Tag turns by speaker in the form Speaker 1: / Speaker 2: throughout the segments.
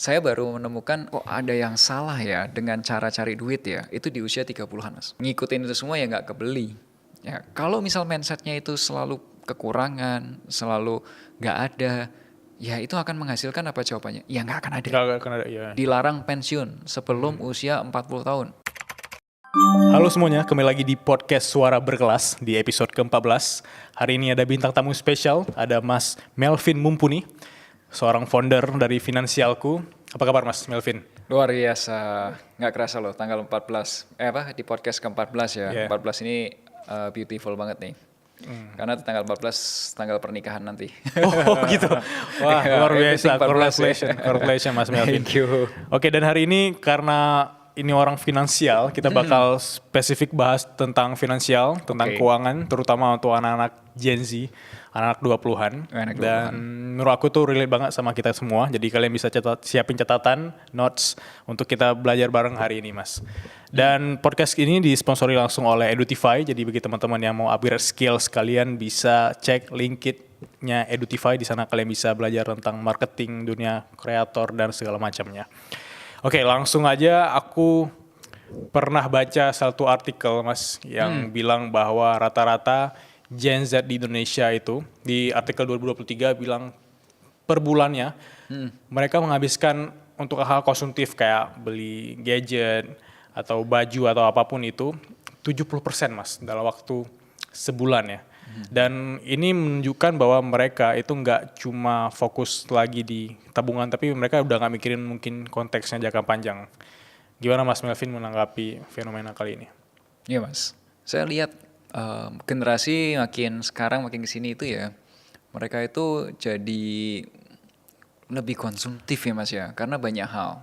Speaker 1: Saya baru menemukan kok ada yang salah ya dengan cara cari duit ya. Itu di usia 30-an mas. Ngikutin itu semua ya nggak kebeli. Ya, kalau misal mindsetnya itu selalu kekurangan, selalu nggak ada, ya itu akan menghasilkan apa jawabannya? Ya nggak akan ada.
Speaker 2: Nggak akan ada, ya.
Speaker 1: Dilarang pensiun sebelum usia 40 tahun.
Speaker 2: Halo semuanya, kembali lagi di podcast Suara Berkelas di episode ke-14. Hari ini ada bintang tamu spesial, ada Mas Melvin Mumpuni, seorang founder dari Finansialku. Apa kabar Mas Melvin?
Speaker 1: Luar biasa, nggak kerasa loh tanggal 14, di podcast ke-14 ya.
Speaker 2: Yeah.
Speaker 1: 14 ini beautiful banget nih. Karena tanggal 14 tanggal pernikahan nanti.
Speaker 2: Oh gitu, wah luar biasa,
Speaker 1: Everything 14 ya.
Speaker 2: congratulations Mas Melvin.
Speaker 1: Thank you.
Speaker 2: Oke, dan hari ini karena ini orang finansial, kita bakal spesifik bahas tentang finansial, tentang
Speaker 1: Oke.
Speaker 2: keuangan, terutama untuk anak-anak Gen Z, anak 20-an.
Speaker 1: Anak 20-an.
Speaker 2: Dan menurut aku tuh relate banget sama kita semua, jadi kalian bisa siapin catatan, notes, untuk kita belajar bareng hari ini Mas. Dan podcast ini disponsori langsung oleh Edutify, jadi bagi teman-teman yang mau upgrade skill sekalian bisa cek linkitnya Edutify, di sana kalian bisa belajar tentang marketing, dunia kreator, dan segala macamnya. Oke, langsung aja. Aku pernah baca satu artikel Mas yang bilang bahwa rata-rata Gen Z di Indonesia itu di artikel 2023 bilang per bulannya mereka menghabiskan untuk hal konsumtif kayak beli gadget atau baju atau apapun itu 70% Mas dalam waktu sebulan ya. Dan ini menunjukkan bahwa mereka itu nggak cuma fokus lagi di tabungan, tapi mereka udah nggak mikirin mungkin konteksnya jangka panjang. Gimana Mas Melvin menanggapi fenomena kali ini?
Speaker 1: Iya mas, saya lihat generasi makin sekarang makin kesini itu ya, mereka itu jadi lebih konsumtif ya mas ya, karena banyak hal.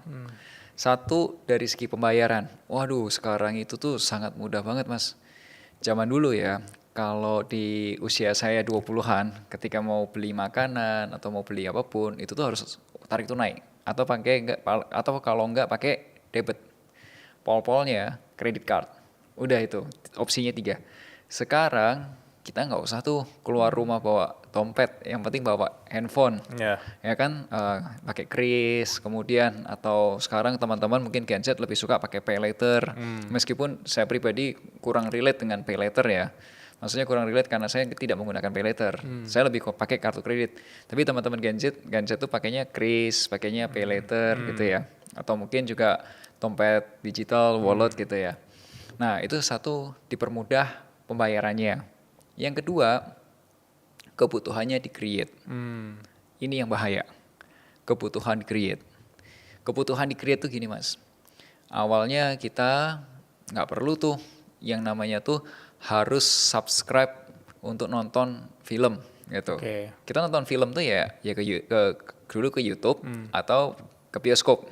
Speaker 1: Satu dari segi pembayaran, waduh sekarang itu tuh sangat mudah banget mas. Zaman dulu ya, kalau di usia saya 20-an, ketika mau beli makanan atau mau beli apapun, itu tuh harus tarik tunai atau kalau enggak pakai debit. Pol-polnya kredit card. Udah itu, opsinya 3. Sekarang kita nggak usah tuh keluar rumah bawa dompet, yang penting bawa handphone.
Speaker 2: Ya.
Speaker 1: Ya kan, pakai kris, kemudian atau sekarang teman-teman mungkin Gen Z lebih suka pakai pay later. Meskipun saya pribadi kurang relate dengan pay later ya. Maksudnya kurang relate karena saya tidak menggunakan pay later. Saya lebih pakai kartu kredit. Tapi teman-teman Gen Z tuh pakainya kris, pakainya pay later gitu ya. Atau mungkin juga dompet digital, wallet gitu ya. Nah, itu satu, dipermudah pembayarannya. Yang kedua, kebutuhannya di-create. Ini yang bahaya. Kebutuhan di-create. Kebutuhan di-create tuh gini mas. Awalnya kita nggak perlu tuh yang namanya tuh harus subscribe untuk nonton film gitu.
Speaker 2: Oke.
Speaker 1: Kita nonton film tuh ya dulu ke YouTube atau ke bioskop.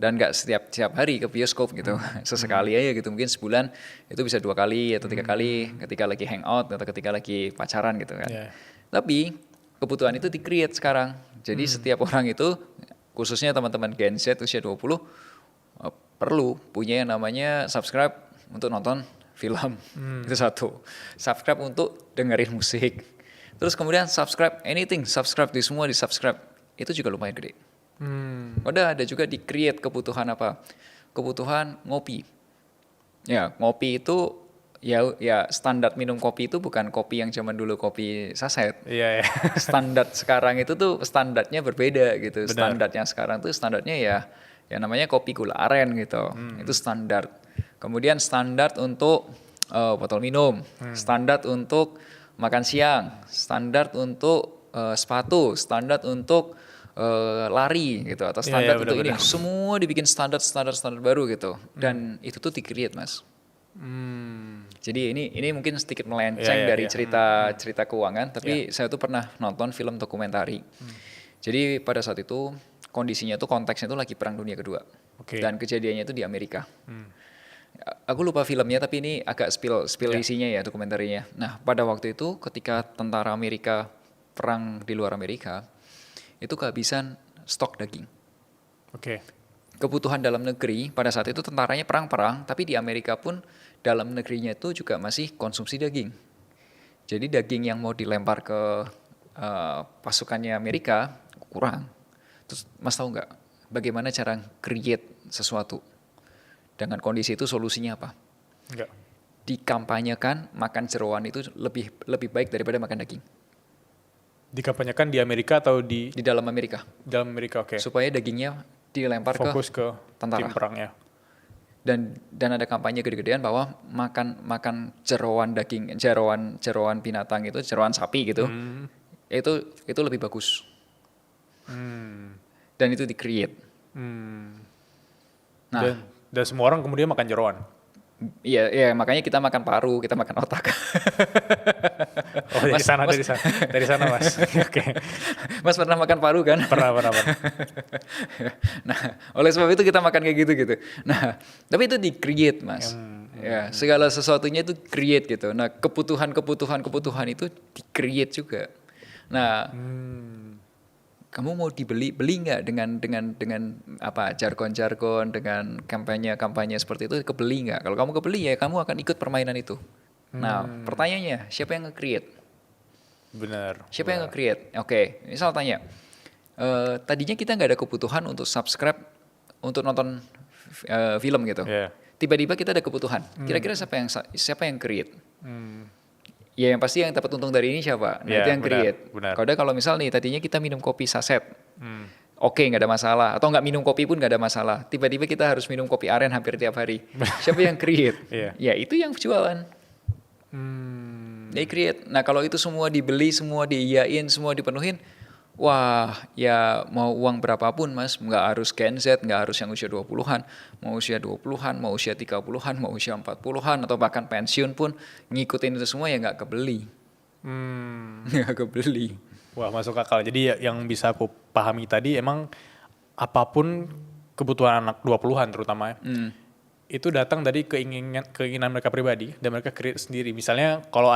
Speaker 1: Dan nggak setiap hari ke bioskop gitu. Sesekali aja gitu, mungkin sebulan itu bisa 2 kali atau 3 kali ketika lagi hangout atau ketika lagi pacaran gitu kan.
Speaker 2: Yeah.
Speaker 1: Tapi kebutuhan itu di-create sekarang. Jadi setiap orang itu, khususnya teman-teman Gen Z usia 20, perlu punya yang namanya subscribe untuk nonton film. Itu satu. Subscribe untuk dengerin musik. Terus kemudian subscribe anything, subscribe di semua di subscribe. Itu juga lumayan gede. Udah ada juga di-create kebutuhan apa? Kebutuhan ngopi. Ya, ngopi itu ya standar minum kopi itu bukan kopi yang zaman dulu kopi saset.
Speaker 2: Iya, ya.
Speaker 1: Standar sekarang itu tuh standarnya berbeda gitu.
Speaker 2: Benar.
Speaker 1: Standarnya sekarang tuh standarnya ya namanya kopi gula aren gitu. Itu standar. Kemudian standar untuk botol minum, standar untuk makan siang, standar untuk sepatu, standar untuk lari gitu, atau standar untuk ini. Semua dibikin standar baru gitu. Dan itu tuh di-create mas. Jadi ini mungkin sedikit melenceng dari cerita keuangan, tapi saya tuh pernah nonton film dokumentari. Jadi pada saat itu kondisinya tuh konteksnya tuh lagi Perang Dunia Kedua. Dan kejadiannya itu di Amerika. Aku lupa filmnya, tapi ini agak spill isinya ya dokumentarinya. Nah pada waktu itu ketika tentara Amerika perang di luar Amerika, itu kehabisan stok daging. Kebutuhan dalam negeri pada saat itu tentaranya perang, tapi di Amerika pun dalam negerinya itu juga masih konsumsi daging. Jadi daging yang mau dilempar ke pasukannya Amerika kurang. Terus mas tahu nggak bagaimana cara create sesuatu. Dengan kondisi itu solusinya apa?
Speaker 2: Enggak.
Speaker 1: Dikampanyekan makan jeroan itu lebih baik daripada makan daging.
Speaker 2: Dikampanyekan di Amerika atau di
Speaker 1: Di dalam Amerika.
Speaker 2: dalam Amerika? Oke.
Speaker 1: Supaya dagingnya dilempar
Speaker 2: Fokus ke
Speaker 1: tentara.
Speaker 2: tim perangnya.
Speaker 1: Dan ada kampanye gede-gedean bahwa makan jeroan daging, jeroan binatang itu, jeroan sapi gitu, itu lebih bagus. Dan itu di-create. Nah,
Speaker 2: Dan semua orang kemudian makan jeroan.
Speaker 1: iya makanya kita makan paru, kita makan otak.
Speaker 2: Oh, dari sana Mas. Oke.
Speaker 1: Mas pernah makan paru kan?
Speaker 2: Pernah.
Speaker 1: Nah, oleh sebab itu kita makan kayak gitu. Nah, tapi itu di-create, Mas. Ya, segala sesuatunya itu create gitu. Nah, kebutuhan itu di-create juga. Nah, kamu mau beli nggak dengan apa jargon dengan kampanye seperti itu, kebeli nggak? Kalau kamu kebeli ya kamu akan ikut permainan itu. Nah, pertanyaannya siapa yang nge-create?
Speaker 2: Benar.
Speaker 1: Siapa yang nge-create? Oke, misal tanya, tadinya kita nggak ada kebutuhan untuk subscribe untuk nonton film gitu.
Speaker 2: Yeah.
Speaker 1: Tiba-tiba kita ada kebutuhan. Kira-kira siapa yang create? Ya yang pasti yang dapat untung dari ini siapa? Nah,
Speaker 2: Yeah,
Speaker 1: itu yang create.
Speaker 2: benar.
Speaker 1: Kalau misal nih tadinya kita minum kopi saset, oke nggak ada masalah. Atau nggak minum kopi pun nggak ada masalah. Tiba-tiba kita harus minum kopi aren hampir tiap hari. Siapa yang create?
Speaker 2: Yeah.
Speaker 1: Ya itu yang jualan. They create. Nah kalau itu semua dibeli, semua diiyain, semua dipenuhin, wah ya mau uang berapapun Mas, nggak harus Gen Z, nggak harus yang usia 20-an, mau usia 20-an, mau usia 30-an, mau usia 40-an, atau bahkan pensiun pun ngikutin itu semua ya nggak kebeli. Nggak kebeli.
Speaker 2: Wah, masuk akal. Jadi yang bisa aku pahami tadi emang apapun kebutuhan anak 20-an terutama ya, itu datang dari keinginan mereka pribadi dan mereka create sendiri. Misalnya kalau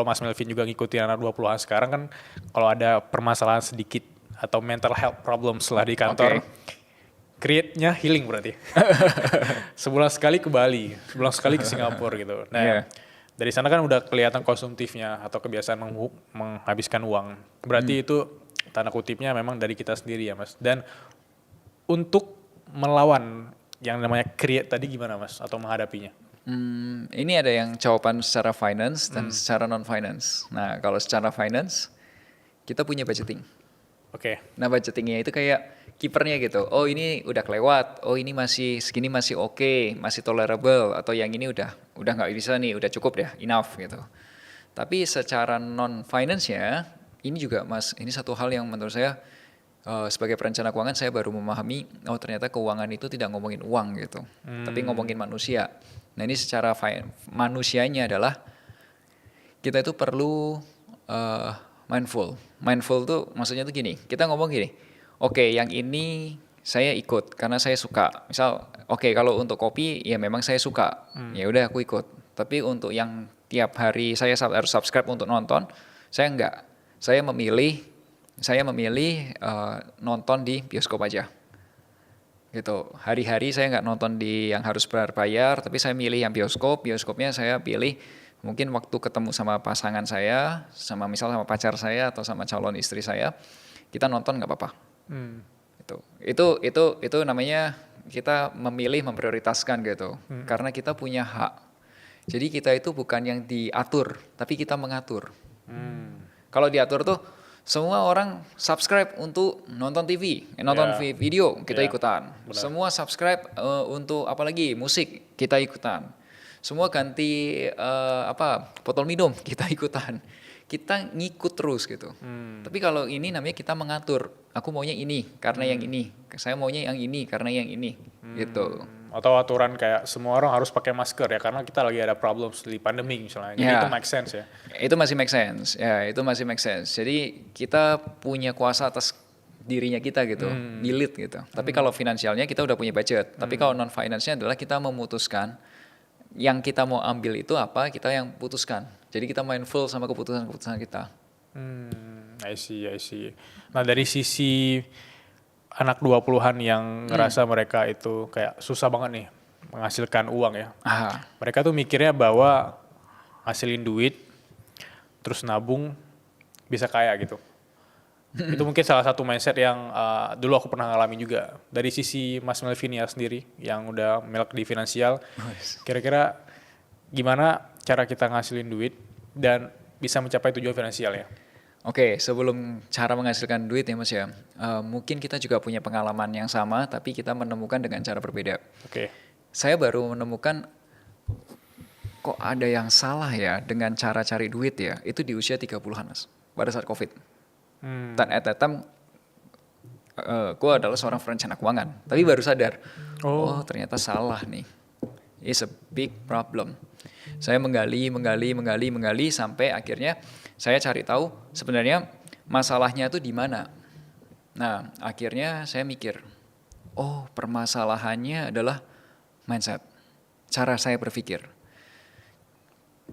Speaker 2: Mas Melvin juga ngikutin anak 20-an sekarang kan, kalau ada permasalahan sedikit atau mental health problems lah di kantor, create-nya healing berarti. Sebulan sekali ke Bali, sebulan sekali ke Singapura gitu. Nah, dari sana kan udah kelihatan konsumtifnya atau kebiasaan menghabiskan uang. Berarti itu tanda kutipnya memang dari kita sendiri ya Mas. Dan untuk melawan yang namanya create tadi gimana Mas atau menghadapinya?
Speaker 1: Ini ada yang jawaban secara finance dan secara non-finance. Nah kalau secara finance, kita punya budgeting.
Speaker 2: Oke.
Speaker 1: Nah budgetingnya itu kayak kipernya gitu. Oh ini udah kelewat, oh ini segini masih oke, masih tolerable, atau yang ini udah nggak bisa nih, udah cukup deh, enough gitu. Tapi secara non-finance-nya, ini juga Mas, ini satu hal yang menurut saya sebagai perencana keuangan saya baru memahami, oh ternyata keuangan itu tidak ngomongin uang gitu, tapi ngomongin manusia. Nah ini secara manusianya adalah kita itu perlu mindful. Mindful tuh maksudnya tuh gini, kita ngomong gini, oke, yang ini saya ikut karena saya suka. Misal, oke, kalau untuk kopi ya memang saya suka, ya udah aku ikut. Tapi untuk yang tiap hari saya harus subscribe untuk nonton, saya enggak. Saya memilih nonton di bioskop aja. Gitu. Hari-hari saya nggak nonton di yang harus berbayar, tapi saya milih yang bioskop. Bioskopnya saya pilih mungkin waktu ketemu sama pasangan saya, misal sama pacar saya atau sama calon istri saya, kita nonton nggak apa-apa. Itu namanya kita memprioritaskan gitu. Karena kita punya hak. Jadi kita itu bukan yang diatur, tapi kita mengatur. Kalau diatur tuh semua orang subscribe untuk nonton TV, nonton video, kita ikutan.
Speaker 2: Benar.
Speaker 1: Semua subscribe untuk apalagi musik, kita ikutan. Semua ganti botol minum, kita ikutan. Kita ngikut terus gitu. Tapi kalau ini namanya kita mengatur. Aku maunya ini karena yang ini. Saya maunya yang ini karena yang ini. Gitu.
Speaker 2: Atau aturan kayak semua orang harus pakai masker ya karena kita lagi ada problem di pandemi misalnya. Jadi itu make sense ya.
Speaker 1: Itu masih make sense. Ya, itu masih make sense. Jadi kita punya kuasa atas dirinya kita gitu, milit gitu. Tapi kalau finansialnya kita udah punya budget. Tapi kalau non finance-nya adalah kita memutuskan yang kita mau ambil itu apa, kita yang putuskan. Jadi kita mindful sama keputusan-keputusan kita.
Speaker 2: I see. Nah dari sisi anak 20-an yang ngerasa mereka itu kayak susah banget nih menghasilkan uang ya. Mereka tuh mikirnya bahwa hasilin duit, terus nabung, bisa kaya gitu. Itu mungkin salah satu mindset yang dulu aku pernah ngalamin juga. Dari sisi Mas Melvin ya sendiri yang udah melek di finansial, kira-kira gimana cara kita ngasilin duit dan bisa mencapai tujuan finansial ya?
Speaker 1: Oke, sebelum cara menghasilkan duit ya Mas ya, mungkin kita juga punya pengalaman yang sama, tapi kita menemukan dengan cara berbeda.
Speaker 2: Oke.
Speaker 1: Saya baru menemukan kok ada yang salah ya dengan cara cari duit ya, itu di usia 30-an Mas, pada saat COVID. Dan at that time, gue adalah seorang perencana keuangan, tapi baru sadar, oh ternyata salah nih. It's a big problem. Saya menggali sampai akhirnya saya cari tahu sebenarnya masalahnya itu di mana. Nah, akhirnya saya mikir, oh permasalahannya adalah mindset, cara saya berpikir.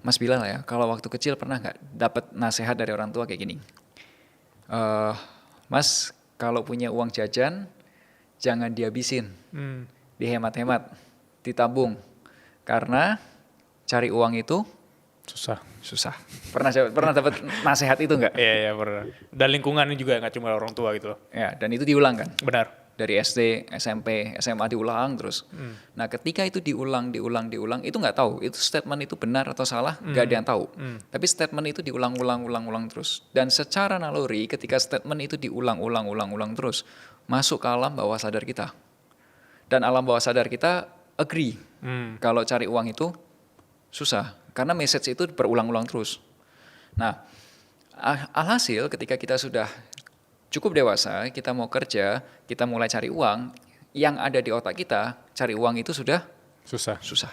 Speaker 1: Mas Bilal ya, kalau waktu kecil pernah nggak dapat nasihat dari orang tua kayak gini? Mas, kalau punya uang jajan, jangan dihabisin, dihemat-hemat, ditabung. Karena cari uang itu susah. Pernah dapat nasihat itu nggak?
Speaker 2: Iya, pernah. Dan lingkungannya juga nggak cuma orang tua gitu loh.
Speaker 1: Ya, dan itu diulang kan?
Speaker 2: Benar.
Speaker 1: Dari SD, SMP, SMA diulang terus. Nah, ketika itu diulang, itu nggak tahu, itu statement itu benar atau salah, nggak ada yang tahu. Tapi statement itu diulang terus. Dan secara naluri, ketika statement itu diulang terus, masuk ke alam bawah sadar kita. Dan alam bawah sadar kita agree kalau cari uang itu susah, karena message itu berulang-ulang terus. Nah, alhasil ketika kita sudah cukup dewasa, kita mau kerja, kita mulai cari uang, yang ada di otak kita, cari uang itu sudah susah.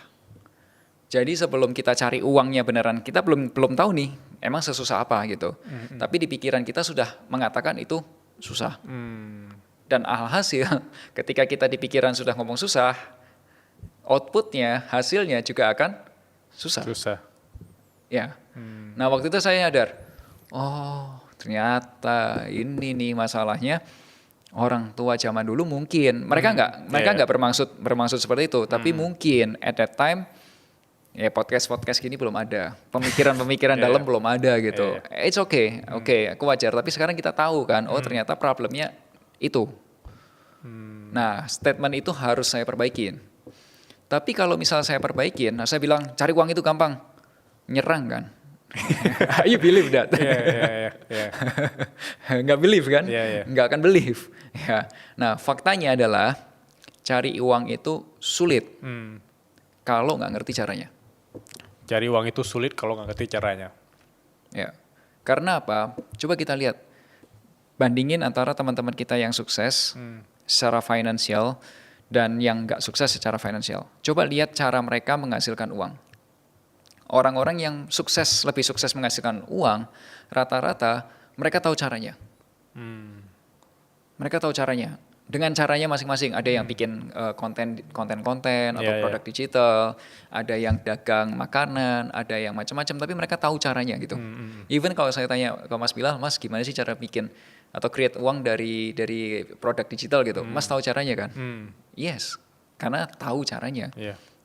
Speaker 1: Jadi sebelum kita cari uangnya beneran, kita belum tahu nih, emang sesusah apa gitu. Tapi di pikiran kita sudah mengatakan itu susah. Dan alhasil, ketika kita di pikiran sudah ngomong susah, outputnya, hasilnya juga akan susah. Ya. Nah waktu itu saya nyadar, oh ternyata ini nih masalahnya orang tua zaman dulu mungkin mereka nggak bermaksud seperti itu, tapi mungkin at that time ya podcast gini belum ada, pemikiran dalam belum ada gitu. It's okay, aku wajar. Tapi sekarang kita tahu kan, oh ternyata problemnya itu. Nah statement itu harus saya perbaikin. Tapi kalau misal saya perbaikin, saya bilang cari uang itu gampang, nyerang kan. You believe that? Nggak believe kan? Nggak akan believe. Ya. Nah faktanya adalah cari uang itu sulit kalau nggak ngerti caranya.
Speaker 2: Cari uang itu sulit kalau nggak ngerti caranya.
Speaker 1: Ya. Karena apa? Coba kita lihat, bandingin antara teman-teman kita yang sukses secara finansial dan yang nggak sukses secara finansial. Coba lihat cara mereka menghasilkan uang. Orang-orang yang lebih sukses menghasilkan uang, rata-rata mereka tahu caranya. Mereka tahu caranya. Dengan caranya masing-masing. Ada yang bikin konten atau produk digital, ada yang dagang makanan, ada yang macam-macam. Tapi mereka tahu caranya gitu. Even kalau saya tanya ke Mas Bilal, Mas gimana sih cara bikin atau create uang dari produk digital gitu? Mas tahu caranya kan? Yes, karena tahu caranya.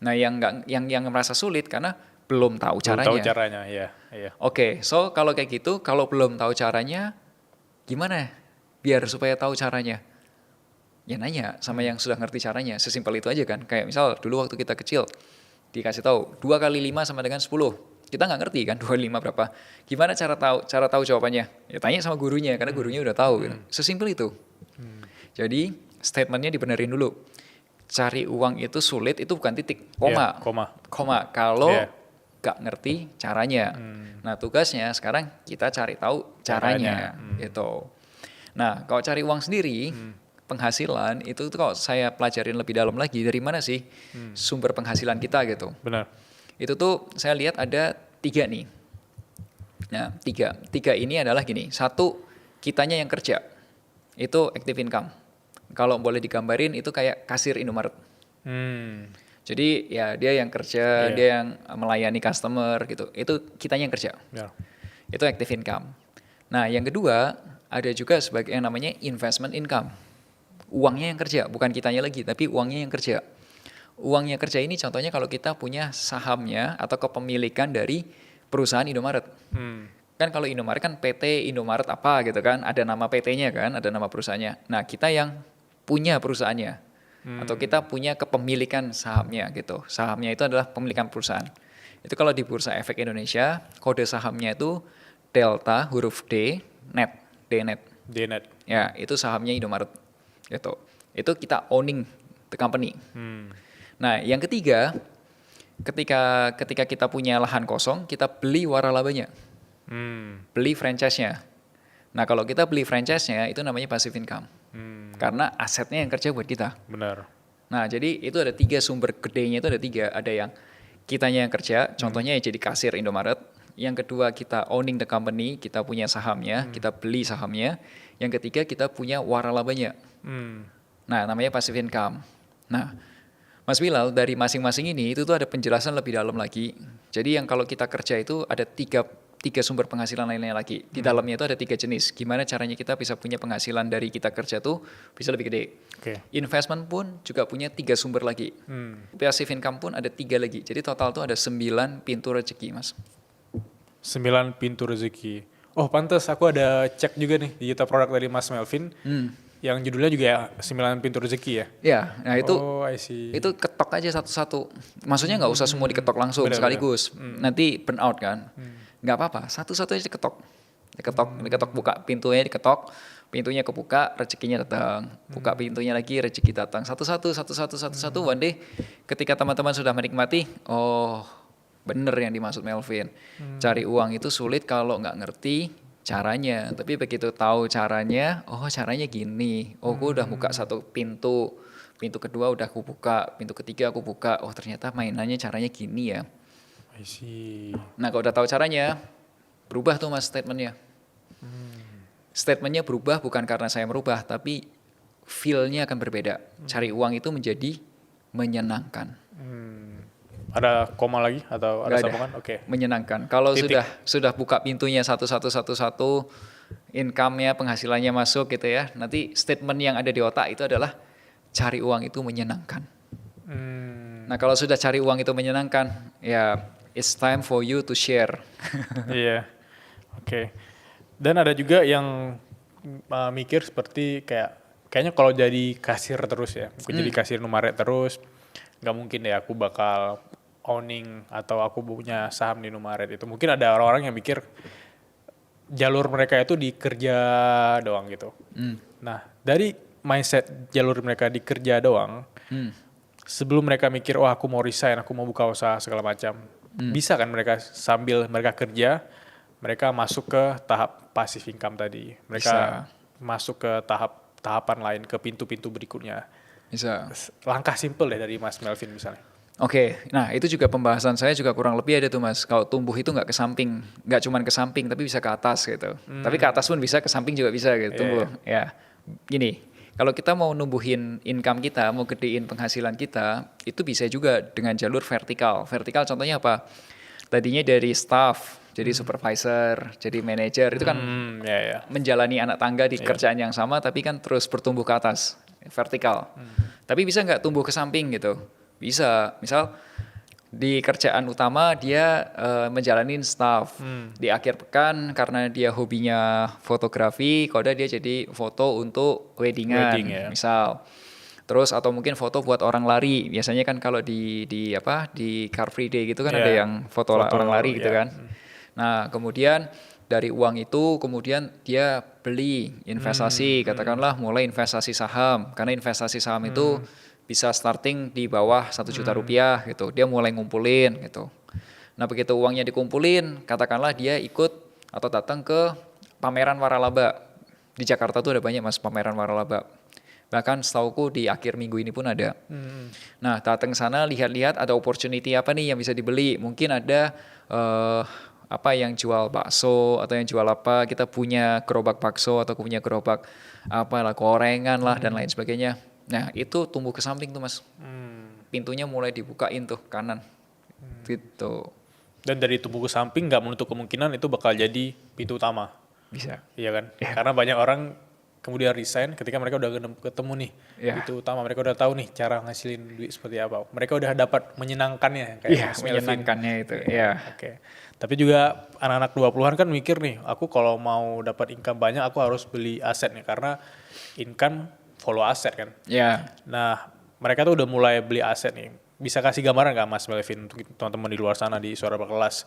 Speaker 1: Nah yang merasa sulit karena belum tahu caranya. Oke, so kalau kayak gitu, kalau belum tahu caranya, gimana biar supaya tahu caranya? Ya nanya sama yang sudah ngerti caranya, sesimpel itu aja kan. Kayak misal dulu waktu kita kecil, dikasih tahu 2 kali 5 sama dengan 10. Kita nggak ngerti kan 2 kali 5 berapa. Gimana cara tahu jawabannya? Ya tanya sama gurunya, karena gurunya udah tahu. Gitu. Sesimpel itu. Jadi statementnya dibenerin dulu. Cari uang itu sulit, itu bukan titik, koma. Kalau gak ngerti caranya. Nah tugasnya sekarang kita cari tahu caranya. Gitu. Nah kalau cari uang sendiri, penghasilan itu tuh kalau saya pelajarin lebih dalam lagi, dari mana sih sumber penghasilan kita gitu.
Speaker 2: Benar.
Speaker 1: Itu tuh saya lihat ada 3 nih. Nah 3 ini adalah gini. 1, kitanya yang kerja. Itu active income. Kalau boleh digambarin itu kayak kasir Indomaret. Jadi ya dia yang kerja, dia yang melayani customer gitu. Itu kitanya yang kerja. Itu active income. Nah yang kedua ada juga sebagai yang namanya investment income. Uangnya yang kerja, bukan kitanya lagi, tapi uangnya yang kerja. Uangnya kerja ini contohnya kalau kita punya sahamnya atau kepemilikan dari perusahaan Indomaret. Kan kalau Indomaret kan PT Indomaret apa gitu kan, ada nama PT-nya kan, ada nama perusahaannya. Nah, kita yang punya perusahaannya atau kita punya kepemilikan sahamnya gitu. Sahamnya itu adalah pemilikan perusahaan. Itu kalau di Bursa Efek Indonesia, kode sahamnya itu Delta huruf D net, DNet.
Speaker 2: DNet.
Speaker 1: Ya, itu sahamnya Indomaret gitu. Itu kita owning the company. Nah, yang ketiga, ketika kita punya lahan kosong, kita beli waralabanya. Beli franchise-nya. Nah, kalau kita beli franchise-nya itu namanya passive income. Karena asetnya yang kerja buat kita.
Speaker 2: Benar.
Speaker 1: Nah, jadi itu ada 3 sumber gedenya, itu ada 3. Ada yang kitanya yang kerja, contohnya ya jadi kasir Indomaret. Yang kedua kita owning the company, kita punya sahamnya, kita beli sahamnya. Yang ketiga kita punya waralabanya. Nah, namanya passive income. Nah, Mas Bilal, dari masing-masing ini itu tuh ada penjelasan lebih dalam lagi. Jadi yang kalau kita kerja itu ada tiga sumber penghasilan lainnya lagi. Di dalamnya itu ada 3 jenis. Gimana caranya kita bisa punya penghasilan dari kita kerja tuh bisa lebih gede. Investment pun juga punya 3 sumber lagi. Passive income pun ada 3 lagi. Jadi total tuh ada 9 pintu rezeki, Mas.
Speaker 2: 9 pintu rezeki. Oh, pantas aku ada cek juga nih digital produk dari Mas Melvin. Yang judulnya juga ya 9 pintu rezeki ya.
Speaker 1: Ya, nah itu
Speaker 2: I see.
Speaker 1: itu ketok aja satu-satu. Maksudnya nggak usah semua diketok langsung sekaligus. Nanti burn out kan. Nggak apa-apa, satu-satu aja diketok. Diketok buka pintunya diketok, pintunya kebuka, rezekinya datang. Buka pintunya lagi, rezeki datang. Satu-satu, one day ketika teman-teman sudah menikmati, oh bener yang dimaksud Melvin. Cari uang itu sulit kalau nggak ngerti caranya. Tapi begitu tahu caranya, oh caranya gini. Oh gue udah buka satu pintu. Pintu kedua udah aku buka, pintu ketiga aku buka. Oh ternyata mainannya caranya gini ya.
Speaker 2: I see.
Speaker 1: Nah kalau udah tahu caranya, berubah tuh Mas statementnya. Statementnya berubah bukan karena saya merubah, tapi feel-nya akan berbeda. Cari uang itu menjadi menyenangkan.
Speaker 2: Ada koma lagi atau ada sambungan? Oke.
Speaker 1: Menyenangkan. Kalau
Speaker 2: Titik.
Speaker 1: sudah buka pintunya satu, income-nya, penghasilannya masuk gitu ya. Nanti statement yang ada di otak itu adalah cari uang itu menyenangkan. Nah kalau sudah cari uang itu menyenangkan, ya it's time for you to share.
Speaker 2: Iya. Oke. Dan ada juga yang mikir seperti kayaknya kalau jadi kasir terus ya, aku jadi kasir Indomaret terus, nggak mungkin ya aku bakal owning atau aku punya saham di Indomaret itu. Mungkin ada orang-orang yang mikir jalur mereka itu di kerja doang gitu. Nah, dari mindset jalur mereka di kerja doang, sebelum mereka mikir, oh aku mau resign, aku mau buka usaha segala macam, bisa kan mereka sambil mereka kerja, mereka masuk ke tahap passive income tadi. Mereka masuk ke tahapan lain, ke pintu-pintu berikutnya.
Speaker 1: Bisa.
Speaker 2: Langkah simple deh dari Mas Melvin misalnya.
Speaker 1: Oke, nah itu juga pembahasan saya juga kurang lebih ada tuh Mas. Kalau tumbuh itu nggak ke samping, nggak cuma ke samping, tapi bisa ke atas gitu. Tapi ke atas pun bisa, ke samping juga bisa gitu. Tumbuh. Ya, gini. Kalau kita mau numbuhin income kita, mau gedein penghasilan kita, itu bisa juga dengan jalur vertikal. Vertikal contohnya apa? Tadinya dari staff, jadi supervisor, jadi manager, itu kan menjalani anak tangga di kerjaan yang sama, tapi kan terus bertumbuh ke atas, vertikal. Tapi bisa nggak tumbuh ke samping gitu? Bisa. Misal di kerjaan utama dia menjalanin staff. Di akhir pekan karena dia hobinya fotografi, koda dia jadi foto untuk weddingan, misal. Terus atau mungkin foto buat orang lari. Biasanya kan kalau di Car Free Day gitu kan ada yang foto orang lari gitu kan. Nah, kemudian dari uang itu kemudian dia beli investasi, katakanlah mulai investasi saham. Karena investasi saham itu bisa starting di bawah 1 juta rupiah gitu. Dia mulai ngumpulin gitu. Nah begitu uangnya dikumpulin, katakanlah dia ikut atau datang ke pameran waralaba. Di Jakarta tuh ada banyak Mas pameran waralaba. Bahkan setauku di akhir minggu ini pun ada. Nah datang ke sana lihat-lihat ada opportunity apa nih yang bisa dibeli. Mungkin ada yang jual bakso atau yang jual apa. Kita punya gerobak bakso atau punya gerobak gorengan lah dan lain sebagainya. Nah itu tumbuh ke samping tuh Mas. Pintunya mulai dibukain tuh kanan. Gitu.
Speaker 2: Dan dari tumbuh ke samping nggak menutup kemungkinan itu bakal jadi pintu utama.
Speaker 1: Bisa.
Speaker 2: Iya kan? Ya. Karena banyak orang kemudian resign ketika mereka udah ketemu nih pintu utama. Mereka udah tahu nih cara ngasilin duit seperti apa. Mereka udah dapat menyenangkannya.
Speaker 1: Iya menyenangkannya itu. Iya.
Speaker 2: Oke. Tapi juga anak-anak 20-an kan mikir nih, aku kalau mau dapat income banyak aku harus beli aset nih karena income follow aset kan.
Speaker 1: Ya,
Speaker 2: Nah, mereka tuh udah mulai beli aset nih. Bisa kasih gambaran nggak Mas Melvin untuk teman-teman di luar sana di Suara Berkelas?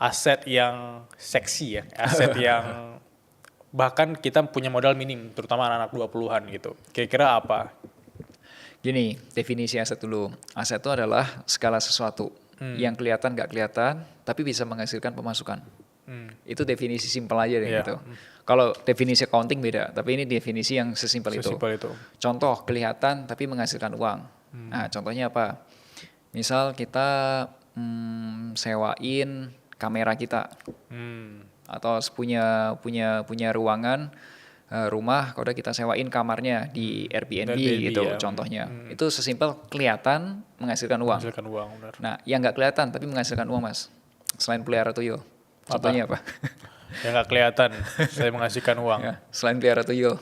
Speaker 2: Aset yang seksi ya, aset yang bahkan kita punya modal minim, terutama anak-anak 20-an gitu. Kira-kira apa?
Speaker 1: gini, definisi aset dulu. Aset itu adalah segala sesuatu yang kelihatan nggak kelihatan, tapi bisa menghasilkan pemasukan. Itu definisi simpel aja deh
Speaker 2: Iya.
Speaker 1: gitu. Kalau definisi accounting beda, tapi ini definisi yang sesimpel itu.
Speaker 2: Sesimpel itu.
Speaker 1: Contoh kelihatan tapi menghasilkan uang. Nah, contohnya apa? Misal kita sewain kamera kita atau punya punya punya ruangan rumah, kalau kita sewain kamarnya di Airbnb
Speaker 2: Airbnb,
Speaker 1: gitu
Speaker 2: ya.
Speaker 1: contohnya. Itu sesimpel kelihatan menghasilkan uang.
Speaker 2: Menghasilkan uang, benar.
Speaker 1: Nah, yang nggak kelihatan tapi menghasilkan uang, Mas. Selain pelihara tuyul. Contohnya apa?
Speaker 2: Yang nggak kelihatan, saya menghasilkan uang.
Speaker 1: Ya, selain pelihara tuyul.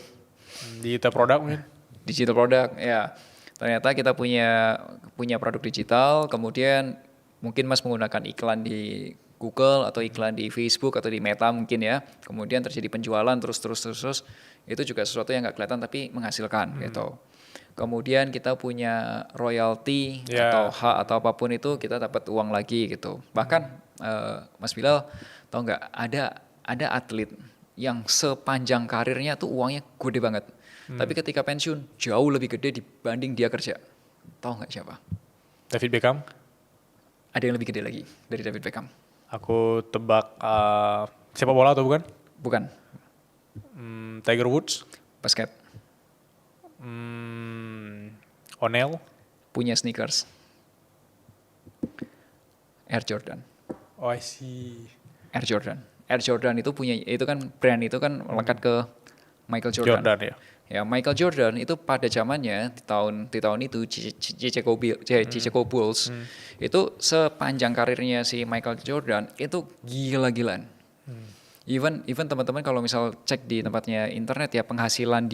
Speaker 2: Digital produk mungkin?
Speaker 1: Digital product, ya. Ternyata kita punya produk digital, kemudian mungkin Mas menggunakan iklan di Google atau iklan di Facebook atau di Meta mungkin ya. Kemudian terjadi penjualan terus. Itu juga sesuatu yang nggak kelihatan tapi menghasilkan gitu. Kemudian kita punya royalti atau hak atau apapun itu kita dapat uang lagi gitu. Bahkan Mas Bilal tahu nggak ada atlet yang sepanjang karirnya tuh uangnya gede banget. Tapi ketika pensiun jauh lebih gede dibanding dia kerja. Tahu nggak siapa?
Speaker 2: David Beckham?
Speaker 1: Ada yang lebih gede lagi dari David Beckham.
Speaker 2: Aku tebak sepak bola atau bukan?
Speaker 1: Bukan,
Speaker 2: Tiger Woods?
Speaker 1: basket.
Speaker 2: O'Neal?
Speaker 1: Punya sneakers. Air Jordan.
Speaker 2: Oh, I see.
Speaker 1: Air Jordan. Air Jordan itu punya, itu kan brand itu kan melekat ke Michael Jordan.
Speaker 2: Jordan ya.
Speaker 1: Ya, Michael Jordan itu pada zamannya di tahun itu Chicago Bulls itu sepanjang karirnya si Michael Jordan itu gila-gilaan. Even teman-teman kalau misal cek di tempatnya internet ya penghasilan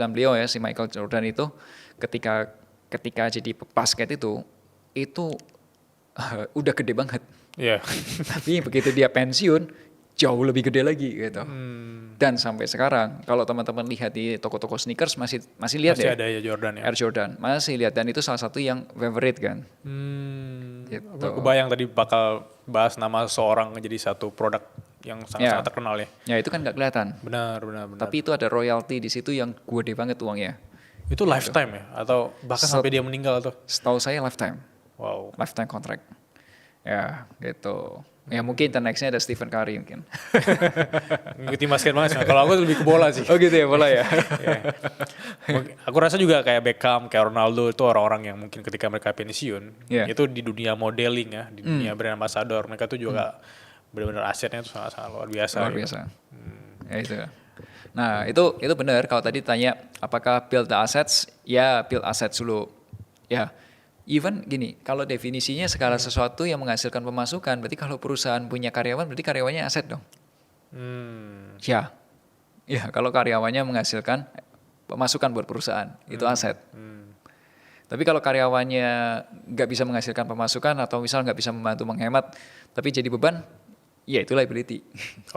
Speaker 1: beliau ya si Michael Jordan itu ketika jadi basket itu udah gede banget.
Speaker 2: Iya.
Speaker 1: Tapi begitu dia pensiun jauh lebih gede lagi gitu. Dan sampai sekarang kalau teman-teman lihat di toko-toko sneakers masih lihat
Speaker 2: Masih
Speaker 1: ya.
Speaker 2: ada ya Jordan ya.
Speaker 1: Air Jordan masih lihat dan itu salah satu yang favorite kan. Gitu.
Speaker 2: Aku bayang tadi bakal bahas nama seorang jadi satu produk yang sangat-sangat terkenal ya.
Speaker 1: Ya itu kan nggak kelihatan.
Speaker 2: Benar.
Speaker 1: Tapi itu ada royalti di situ yang gede banget uangnya.
Speaker 2: Itu lifetime ya? Atau bahkan sampai dia meninggal tuh?
Speaker 1: Setahu saya lifetime.
Speaker 2: Wow.
Speaker 1: Lifetime contract. Ya gitu. Ya mungkin nextnya ada Stephen Curry mungkin.
Speaker 2: Ngikutin basket banget. Kalau aku lebih ke bola sih.
Speaker 1: Oh gitu ya, bola ya.
Speaker 2: Aku rasa juga kayak Beckham, kayak Ronaldo itu orang-orang yang mungkin ketika mereka pensiun, itu di dunia modeling ya, di dunia brand ambassador, mereka tuh juga benar-benar asetnya tuh sangat-sangat luar biasa.
Speaker 1: Luar biasa. Ya itu. Nah itu benar kalau tadi tanya apakah build the assets, ya build assets dulu. Ya. Even gini, kalau definisinya segala sesuatu yang menghasilkan pemasukan, berarti kalau perusahaan punya karyawan, berarti karyawannya aset dong. Ya, kalau karyawannya menghasilkan pemasukan buat perusahaan, itu aset. Tapi kalau karyawannya nggak bisa menghasilkan pemasukan atau misal nggak bisa membantu menghemat, tapi jadi beban, ya itu liability.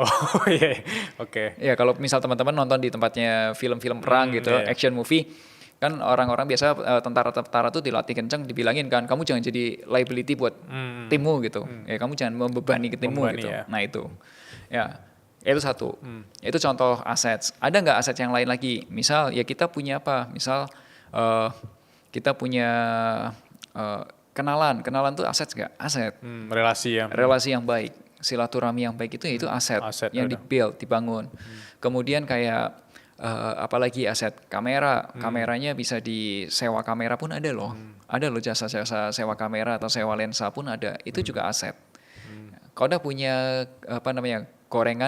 Speaker 2: Oh iya, oke.
Speaker 1: Ya kalau misal teman-teman nonton di tempatnya film-film perang gitu, action movie, kan orang-orang biasa tentara-tentara tuh dilatih kencang dibilangin kan kamu jangan jadi liability buat timmu gitu ya kamu jangan membebani ke timmu gitu
Speaker 2: ya.
Speaker 1: Nah itu itu satu itu contoh aset. Ada nggak aset yang lain lagi? Misal ya kita punya apa, misal kita punya kenalan tuh aset nggak? Aset. Relasi yang baik, silaturahmi yang baik itu aset yang dibangun. Kemudian kayak apalagi aset kameranya bisa disewa, kamera pun ada loh. Ada loh jasa-jasa sewa kamera atau sewa lensa pun ada. Itu juga aset. Kau udah punya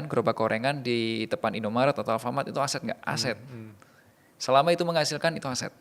Speaker 1: gerobak gorengan di depan Indomaret atau Alfamart, itu aset nggak? Aset. Selama itu menghasilkan itu aset.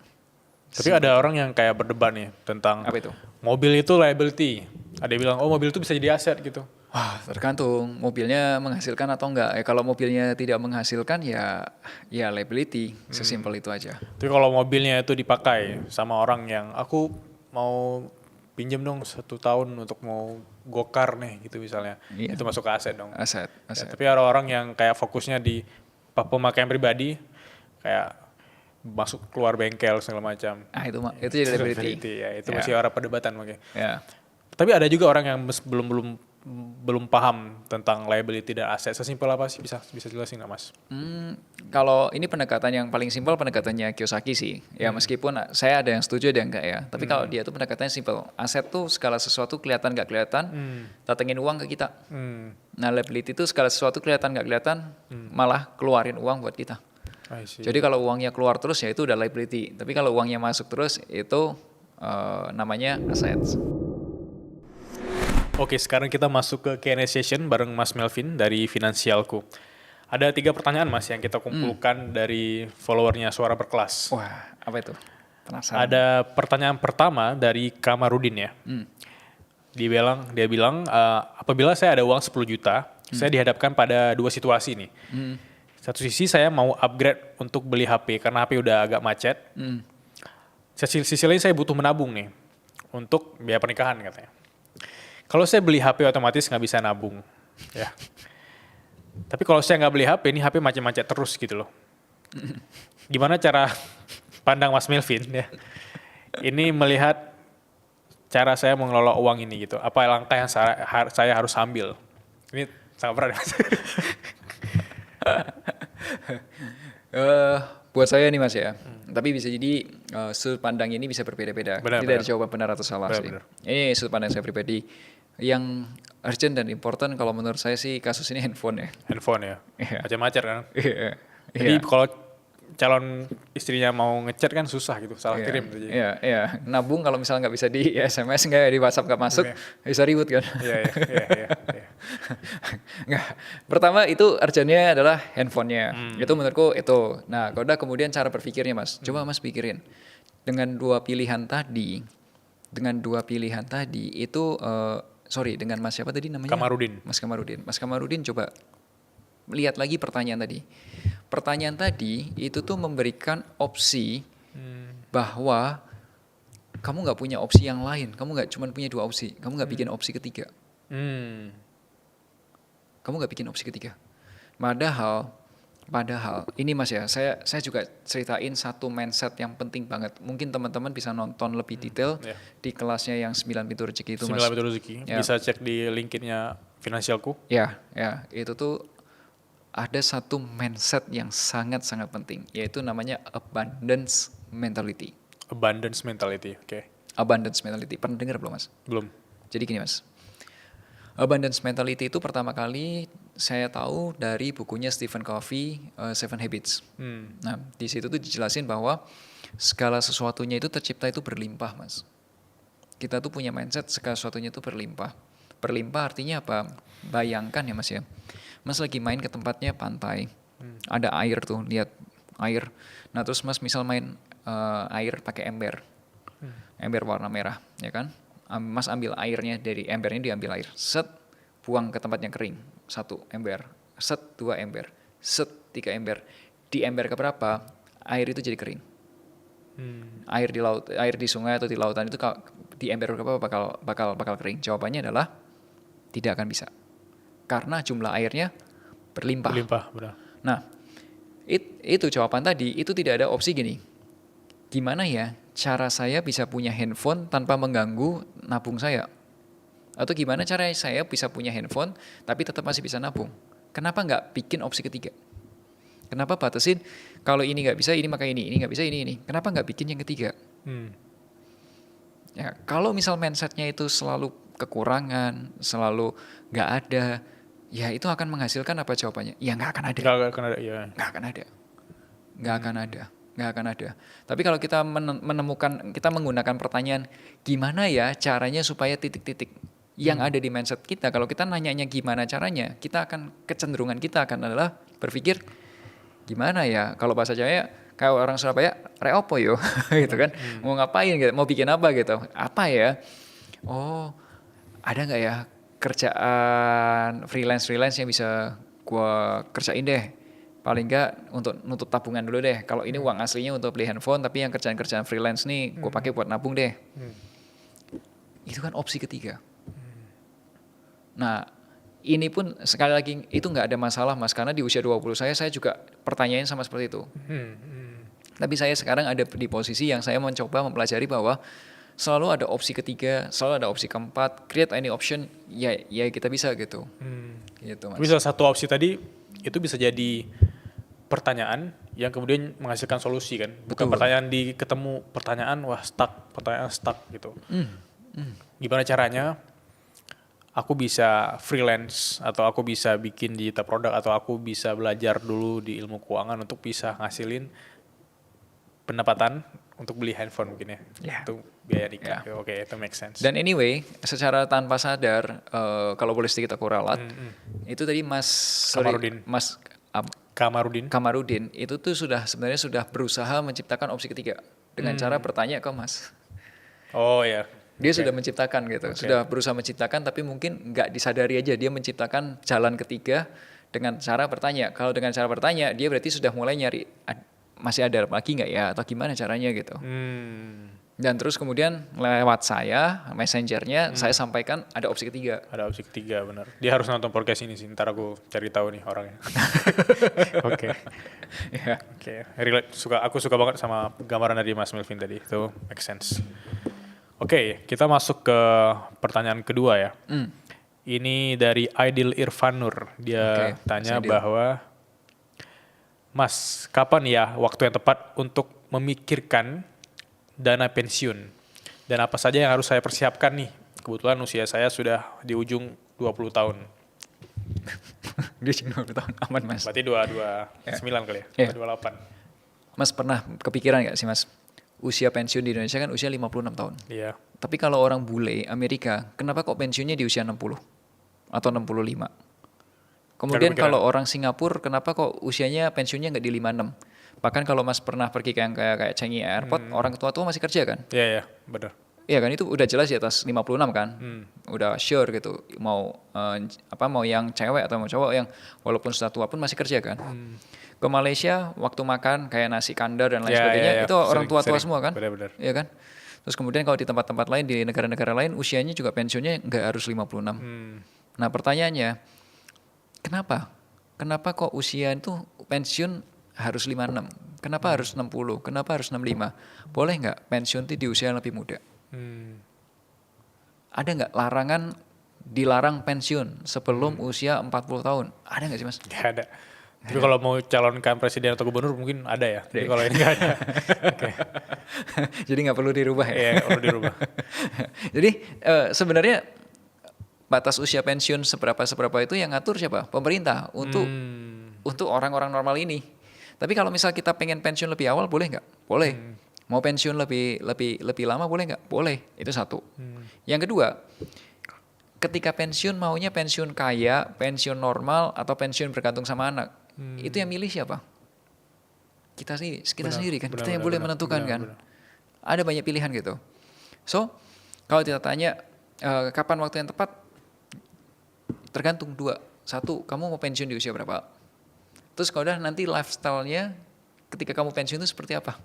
Speaker 2: Tapi ada orang yang kayak berdebat nih tentang
Speaker 1: apa itu?
Speaker 2: Mobil itu liability. Ada yang bilang mobil itu bisa jadi aset gitu.
Speaker 1: Wah, tergantung mobilnya menghasilkan atau enggak. Kalau mobilnya tidak menghasilkan ya liability, sesimpel itu aja.
Speaker 2: Tapi kalau mobilnya itu dipakai sama orang yang aku mau pinjam dong 1 tahun untuk mau gokar nih gitu misalnya.
Speaker 1: Iya.
Speaker 2: Itu masuk ke aset dong.
Speaker 1: Aset.
Speaker 2: Ya, tapi ada orang yang kayak fokusnya di pemakaian pribadi, kayak masuk keluar bengkel segala macam.
Speaker 1: Itu jadi liability.
Speaker 2: Ya, itu masih orang perdebatan makanya.
Speaker 1: Ya.
Speaker 2: Tapi ada juga orang yang belum paham tentang liability dan aset. Sesimpel apa sih, bisa jelasin nggak Mas?
Speaker 1: Kalau ini pendekatan yang paling simpel pendekatannya Kiyosaki sih. Ya meskipun saya ada yang setuju ada yang enggak ya. Tapi kalau dia tuh pendekatannya simpel. Aset tuh segala sesuatu kelihatan nggak kelihatan, datengin uang ke kita. Nah liability itu segala sesuatu kelihatan nggak kelihatan, malah keluarin uang buat kita. Jadi kalau uangnya keluar terus ya itu udah liability. Tapi kalau uangnya masuk terus itu namanya aset.
Speaker 2: Oke, sekarang kita masuk ke Q&A session bareng Mas Melvin dari Finansialku. Ada 3 pertanyaan Mas yang kita kumpulkan dari followernya Suara Berkelas.
Speaker 1: Wah, apa itu? Penasaran.
Speaker 2: Ada pertanyaan pertama dari Kamarudin ya. Dia bilang, apabila saya ada uang 10 juta, saya dihadapkan pada 2 situasi nih. Satu sisi saya mau upgrade untuk beli HP karena HP udah agak macet. Sisi lain saya butuh menabung nih untuk biaya pernikahan katanya. Kalau saya beli HP otomatis nggak bisa nabung, ya. Tapi kalau saya nggak beli HP, ini HP macet-macet terus gitu loh. Gimana cara pandang Mas Melvin ya? Ini melihat cara saya mengelola uang ini gitu. Apa langkah yang saya harus ambil? Ini sangat berat Mas.
Speaker 1: Buat saya nih Mas ya. Tapi bisa jadi sudut pandang ini bisa berbeda-beda. Tidak ada jawaban benar atau salah sih. Ini sudut pandang saya pribadi. Yang urgent dan important kalau menurut saya sih kasus ini handphone ya.
Speaker 2: Handphone ya. Macam-macam kan.
Speaker 1: Jadi
Speaker 2: kalau calon istrinya mau ngechat kan susah gitu, salah kirim.
Speaker 1: Iya. Nabung kalau misalnya nggak bisa di SMS, nggak di WhatsApp nggak masuk, bisa ribut kan. Iya. Nggak. Pertama itu urgentnya adalah handphonenya. Itu menurutku itu. Nah, udah kemudian cara berpikirnya Mas. Coba Mas pikirin. Dengan dua pilihan tadi itu dengan Mas siapa tadi namanya? Mas Kamarudin coba lihat lagi pertanyaan tadi. Pertanyaan tadi itu tuh memberikan opsi bahwa kamu nggak punya opsi yang lain. Kamu nggak cuma punya 2 opsi. Kamu nggak bikin opsi ketiga. Kamu nggak bikin opsi ketiga. Padahal ini Mas ya, saya juga ceritain satu mindset yang penting banget. Mungkin teman-teman bisa nonton lebih detail di kelasnya yang 9 pintu rezeki itu Mas.
Speaker 2: 9 pintu rezeki. Ya. Bisa cek di linknya Finansialku.
Speaker 1: Ya, itu tuh ada satu mindset yang sangat-sangat penting, yaitu namanya abundance mentality.
Speaker 2: Abundance mentality, oke.
Speaker 1: Abundance mentality, pernah dengar belum Mas?
Speaker 2: Belum.
Speaker 1: Jadi gini Mas, abundance mentality itu pertama kali saya tahu dari bukunya Stephen Covey, Seven Habits. Nah, di situ tuh dijelasin bahwa segala sesuatunya itu tercipta itu berlimpah Mas. Kita tuh punya mindset segala sesuatunya itu berlimpah. Berlimpah artinya apa? Bayangkan ya Mas ya. Mas lagi main ke tempatnya pantai, ada air tuh, lihat air. Nah terus Mas misal main air pakai ember warna merah, ya kan? Mas ambil airnya dari embernya, diambil air, set, buang ke tempat yang kering, 1 ember, set 2 ember, set 3 ember. Di ember keberapa air itu jadi kering. Air di laut, air di sungai atau di lautan itu di ember keberapa bakal kering. Jawabannya adalah tidak akan bisa. Karena jumlah airnya berlimpah.
Speaker 2: Benar.
Speaker 1: Nah, itu jawaban tadi, itu tidak ada opsi gini. Gimana ya cara saya bisa punya handphone tanpa mengganggu nabung saya? Atau gimana cara saya bisa punya handphone tapi tetap masih bisa nabung? Kenapa nggak bikin opsi ketiga? Kenapa batasin kalau ini nggak bisa, ini maka ini nggak bisa, ini. Kenapa nggak bikin yang ketiga? Ya, kalau misal mindsetnya itu selalu kekurangan, selalu nggak ada, ya itu akan menghasilkan apa jawabannya? Ya nggak akan ada. Nggak akan ada. Tapi kalau kita kita menggunakan pertanyaan, gimana ya caranya supaya titik-titik yang ada di mindset kita, kalau kita nanyanya gimana caranya, kecenderungan kita akan adalah berpikir, gimana ya, kalau bahasa Jawa kayak orang Surabaya, reopo yo, gitu kan, mau ngapain gitu, mau bikin apa gitu, apa ya, ada nggak ya kerjaan freelance yang bisa gue kerjain deh, paling nggak untuk nutup tabungan dulu deh. Kalau ini uang aslinya untuk beli handphone, tapi yang kerjaan freelance nih gue pakai buat nabung deh. Itu kan opsi ketiga. Nah, ini pun sekali lagi itu nggak ada masalah Mas, karena di usia 20 saya juga pertanyain sama seperti itu. Tapi saya sekarang ada di posisi yang saya mencoba mempelajari bahwa selalu ada opsi ketiga, selalu ada opsi keempat, create any option, ya kita bisa gitu. Gitu Mas.
Speaker 2: Tapi salah satu opsi tadi itu bisa jadi pertanyaan yang kemudian menghasilkan solusi kan. Bukan
Speaker 1: Betul.
Speaker 2: pertanyaan ketemu pertanyaan pertanyaan stuck gitu. Gimana caranya aku bisa freelance atau aku bisa bikin digital product atau aku bisa belajar dulu di ilmu keuangan untuk bisa ngasilin pendapatan untuk beli handphone mungkin ya.
Speaker 1: Ya.
Speaker 2: Itu biaya nikah.
Speaker 1: Ya.
Speaker 2: Oke, itu make sense.
Speaker 1: Dan anyway, secara tanpa sadar, kalau boleh sedikit aku ralat, itu tadi Kamarudin itu tuh sebenarnya sudah berusaha menciptakan opsi ketiga dengan cara bertanya ke Mas.
Speaker 2: Oh ya.
Speaker 1: Dia sudah menciptakan gitu, sudah berusaha menciptakan, tapi mungkin nggak disadari aja dia menciptakan jalan ketiga dengan cara bertanya. Kalau dengan cara bertanya, dia berarti sudah mulai nyari masih ada lagi nggak ya, atau gimana caranya gitu. Dan terus kemudian lewat saya, messengernya, saya sampaikan ada opsi ketiga.
Speaker 2: Ada opsi ketiga, benar. Dia harus nonton podcast ini sih, ntar aku cari tahu nih orangnya. Oke.
Speaker 1: Ya.
Speaker 2: Oke, aku suka banget sama gambaran dari Mas Melvin tadi, itu make sense. Oke, kita masuk ke pertanyaan kedua ya. Ini dari Aidil Irfanur, dia tanya bahwa, Mas, kapan ya waktu yang tepat untuk memikirkan dana pensiun? Dan apa saja yang harus saya persiapkan nih? Kebetulan usia saya sudah di ujung 20 tahun.
Speaker 1: Dia cuma 20 tahun, aman Mas.
Speaker 2: Berarti 29 kali ya? 28.
Speaker 1: Mas pernah kepikiran gak sih Mas? Usia pensiun di Indonesia kan usia 56 tahun.
Speaker 2: Iya.
Speaker 1: Tapi kalau orang bule Amerika, kenapa kok pensiunnya di usia 60? Atau 65? Kemudian kalau orang Singapura, kenapa kok usianya pensiunnya nggak di 56? Bahkan kalau Mas pernah pergi ke yang kayak Changi Airport, orang tua-tua masih kerja kan?
Speaker 2: Iya, benar.
Speaker 1: Iya kan, itu udah jelas di atas 56 kan? Udah sure gitu. Mau yang cewek atau mau cowok yang walaupun sudah tua pun masih kerja kan? Ke Malaysia waktu makan kayak nasi kandar dan lain sebagainya, itu orang tua-tua semua kan?
Speaker 2: Benar-benar.
Speaker 1: Iya kan? Terus kemudian kalau di tempat-tempat lain, di negara-negara lain, usianya juga pensiunnya nggak harus 56. Nah pertanyaannya, kenapa? Kenapa kok usia itu pensiun harus 56? Kenapa harus 60? Kenapa harus 65? Boleh nggak pensiun itu di usia yang lebih muda? Ada nggak larangan dilarang pensiun sebelum usia 40 tahun? Ada nggak sih Mas?
Speaker 2: Nggak ada. Tapi kalau mau calonkan presiden atau gubernur mungkin ada ya. Tapi kalau ini nggak ada.
Speaker 1: Jadi nggak perlu dirubah ya?
Speaker 2: Iya, nggak perlu dirubah.
Speaker 1: Jadi sebenarnya batas usia pensiun seberapa itu yang ngatur siapa? Pemerintah untuk orang-orang normal ini. Tapi kalau misal kita pengen pensiun lebih awal, boleh nggak? Boleh. Mau pensiun lebih lama, boleh nggak? Boleh. Itu satu. Yang kedua, ketika pensiun maunya pensiun kaya, pensiun normal, atau pensiun bergantung sama anak, itu yang milih siapa? Kita sendiri kan. Kita yang boleh menentukan kan. Ada banyak pilihan gitu. So, kalau kita tanya kapan waktu yang tepat, tergantung dua. Satu, kamu mau pensiun di usia berapa? Terus kalau udah nanti lifestyle-nya ketika kamu pensiun itu seperti apa?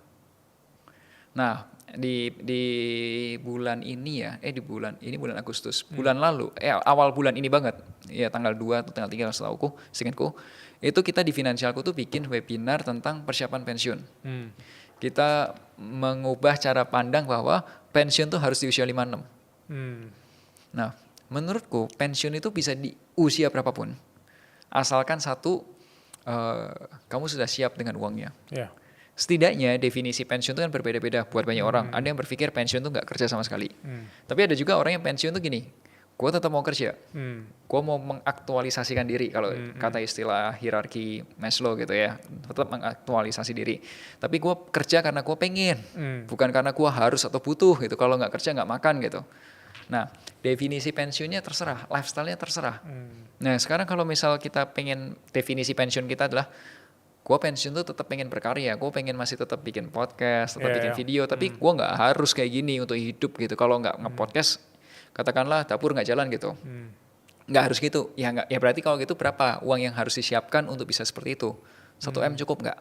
Speaker 1: Nah, di bulan ini ya, bulan Agustus, bulan lalu, awal bulan ini banget, ya tanggal 2 atau tanggal 3 seingatku, itu kita di Finansialku tuh bikin webinar tentang persiapan pensiun. Kita mengubah cara pandang bahwa pensiun tuh harus di usia 56. Nah, menurutku pensiun itu bisa di usia berapapun. Asalkan satu, kamu sudah siap dengan uangnya.
Speaker 2: Yeah.
Speaker 1: Setidaknya definisi pensiun itu kan berbeda-beda buat banyak orang. Ada yang berpikir pensiun itu nggak kerja sama sekali. Tapi ada juga orang yang pensiun itu gini, gue tetap mau kerja. Gue mau mengaktualisasikan diri, kalau kata istilah hierarki Maslow gitu ya. Tetap mengaktualisasi diri. Tapi gue kerja karena gue pengen. Bukan karena gue harus atau butuh gitu. Kalau nggak kerja nggak makan gitu. Nah, definisi pensiunnya terserah, lifestyle-nya terserah. Nah, sekarang kalau misal kita pengen, definisi pensiun kita adalah, gue pensiun tuh tetap pengen berkarya, gue pengen masih tetap bikin podcast, tetap bikin video, tapi gue nggak harus kayak gini untuk hidup gitu. Kalau nggak nge-podcast, katakanlah dapur nggak jalan gitu. Nggak harus gitu. Ya berarti kalau gitu berapa uang yang harus disiapkan untuk bisa seperti itu? 1M cukup nggak?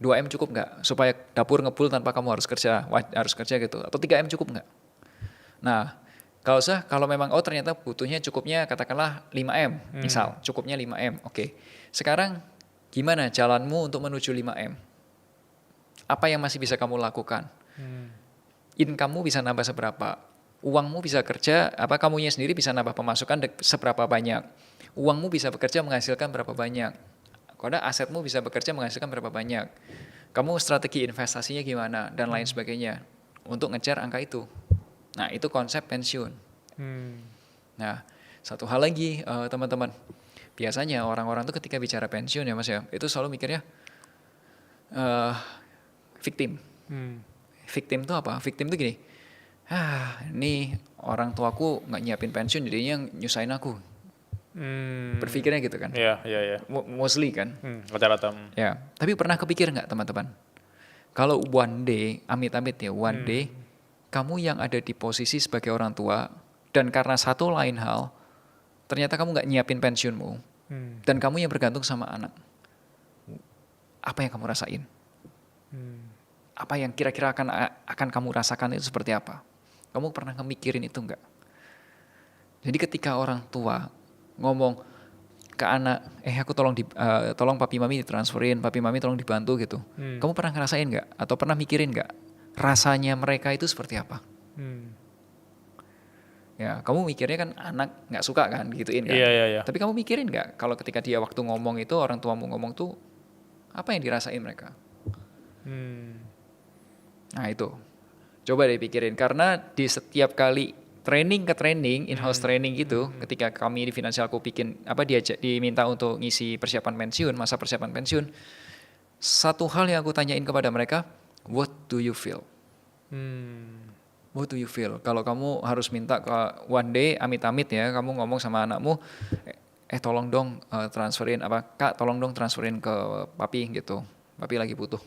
Speaker 1: 2M cukup nggak? Supaya dapur ngebul tanpa kamu harus kerja gitu. Atau 3M cukup nggak? Nah, Gak usah kalau memang ternyata butuhnya cukupnya katakanlah 5M misal, cukupnya 5M. Oke. Sekarang gimana jalanmu untuk menuju 5M? Apa yang masih bisa kamu lakukan? Income-mu bisa nambah seberapa? Uangmu bisa kerja, kamunya sendiri bisa nambah pemasukan seberapa banyak? Uangmu bisa bekerja menghasilkan berapa banyak? Karena asetmu bisa bekerja menghasilkan berapa banyak? Kamu strategi investasinya gimana? Dan lain sebagainya. Untuk ngejar angka itu. Nah, itu konsep pensiun. Nah, satu hal lagi teman-teman. Biasanya orang-orang tuh ketika bicara pensiun ya Mas ya, itu selalu mikirnya victim. Victim tuh apa? Victim tuh gini, ini orang tuaku nggak nyiapin pensiun jadinya nyusahin aku. Berpikirnya gitu kan.
Speaker 2: Iya.
Speaker 1: Mostly kan.
Speaker 2: Rata-rata.
Speaker 1: Ya, tapi pernah kepikir nggak teman-teman? Kalau one day, amit-amit ya, one day, kamu yang ada di posisi sebagai orang tua, dan karena satu lain hal, ternyata kamu nggak nyiapin pensiunmu, dan kamu yang bergantung sama anak. Apa yang kamu rasain? Apa yang kira-kira akan kamu rasakan itu seperti apa? Kamu pernah ngemikirin itu nggak? Jadi ketika orang tua ngomong ke anak, aku tolong papi mami ditransferin, papi mami tolong dibantu gitu. Kamu pernah ngerasain nggak? Atau pernah mikirin nggak? Rasanya mereka itu seperti apa? Ya, kamu mikirnya kan anak nggak suka kan, gituin kan?
Speaker 2: Iya.
Speaker 1: Tapi kamu mikirin nggak kalau ketika dia waktu ngomong itu, orang tuamu ngomong tuh, apa yang dirasain mereka? Nah itu, coba deh pikirin. Karena di setiap kali training ke training, in-house training gitu, ketika kami di Finansialku diminta untuk ngisi persiapan pensiun, masa persiapan pensiun, satu hal yang aku tanyain kepada mereka, what do you feel? What do you feel? Kalau kamu harus minta ke one day, amit-amit ya, kamu ngomong sama anakmu, tolong dong transferin, kak tolong dong transferin ke papi gitu, papi lagi butuh.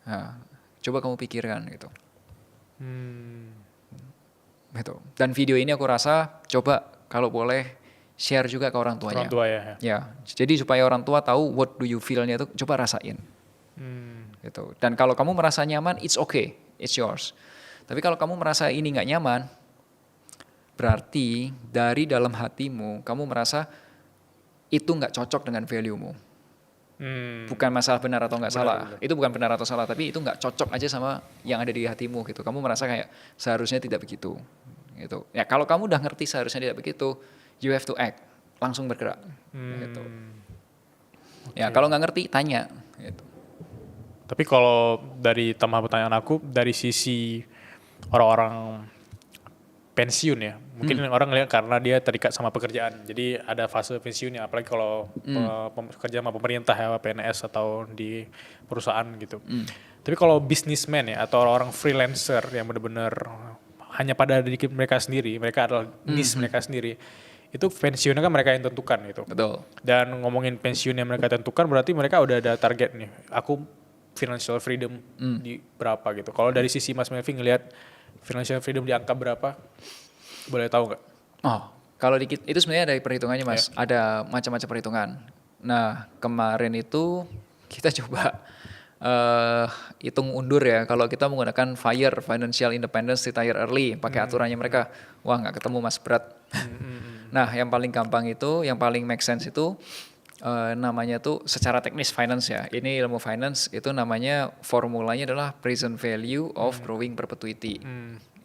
Speaker 1: Nah, coba kamu pikirkan gitu. Gitu. Dan video ini aku rasa coba kalau boleh share juga ke orang tuanya.
Speaker 2: Orang tua ya.
Speaker 1: Ya, jadi supaya orang tua tahu what do you feel-nya itu coba rasain. Gitu. Dan kalau kamu merasa nyaman, it's okay, it's yours. Tapi kalau kamu merasa ini nggak nyaman, berarti dari dalam hatimu kamu merasa itu nggak cocok dengan value-mu. Bukan masalah benar atau nggak salah. Benar. Itu bukan benar atau salah, tapi itu nggak cocok aja sama yang ada di hatimu gitu. Kamu merasa kayak seharusnya tidak begitu. Gitu. Ya kalau kamu udah ngerti seharusnya tidak begitu, you have to act, langsung bergerak. Gitu. Okay. Ya kalau nggak ngerti tanya. Gitu.
Speaker 2: Tapi kalau dari tambahan pertanyaan aku, dari sisi orang-orang pensiun ya, mungkin orang ngeliat karena dia terikat sama pekerjaan, jadi ada fase pensiunnya, apalagi kalau kerja sama pemerintah ya, PNS atau di perusahaan gitu. Tapi kalau businessman ya, atau orang freelancer yang benar-benar hanya pada diri mereka sendiri, mereka adalah niche mereka sendiri, itu pensiunnya kan mereka yang tentukan gitu.
Speaker 1: Betul.
Speaker 2: Dan ngomongin pensiun yang mereka tentukan, berarti mereka udah ada target nih, aku financial freedom di berapa gitu. Kalau dari sisi Mas Melvi ngelihat financial freedom di angka berapa? Boleh tahu nggak?
Speaker 1: Oh, kalau dikit itu sebenarnya ada perhitungannya Mas. Yeah. Ada macam-macam perhitungan. Nah, kemarin itu kita coba hitung undur ya. Kalau kita menggunakan FIRE, Financial Independence Retire Early, pakai aturannya mereka. Wah, nggak ketemu Mas, berat. Nah, yang paling gampang itu, yang paling make sense itu namanya tuh secara teknis finance ya. Ini ilmu finance itu namanya formulanya adalah present value of growing perpetuity.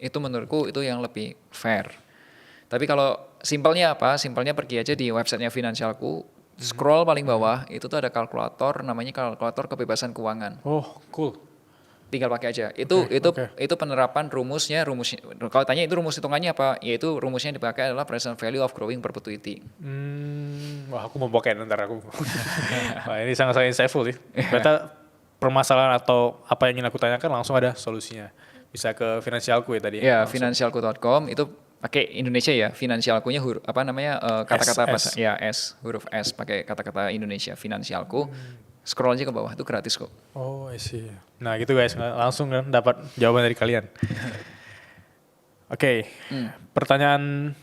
Speaker 1: Itu menurutku itu yang lebih fair. Tapi kalau simpelnya apa? Simpelnya pergi aja di websitenya Finansialku, scroll paling bawah itu tuh ada kalkulator namanya kalkulator kebebasan keuangan.
Speaker 2: Oh, cool.
Speaker 1: Tinggal pakai aja. Itu penerapan rumusnya. Kalau tanya itu rumus hitungannya apa? Yaitu rumusnya yang dipakai adalah present value of growing perpetuity.
Speaker 2: Wah, aku mau pakai ntar aku. Wah, ini sangat-sangat insightful sih. Berarti permasalahan atau apa yang ingin aku tanyakan langsung ada solusinya. Bisa ke Finansialku ya tadi.
Speaker 1: Ya, finansialku.com itu pakai Indonesia ya. Finansialkunya kata-kata bahasa ya huruf S pakai kata-kata Indonesia Finansialku. Scroll aja ke bawah, itu gratis kok.
Speaker 2: Oh, I see. Nah gitu guys, langsung kan dapat jawaban dari kalian. Oke, pertanyaan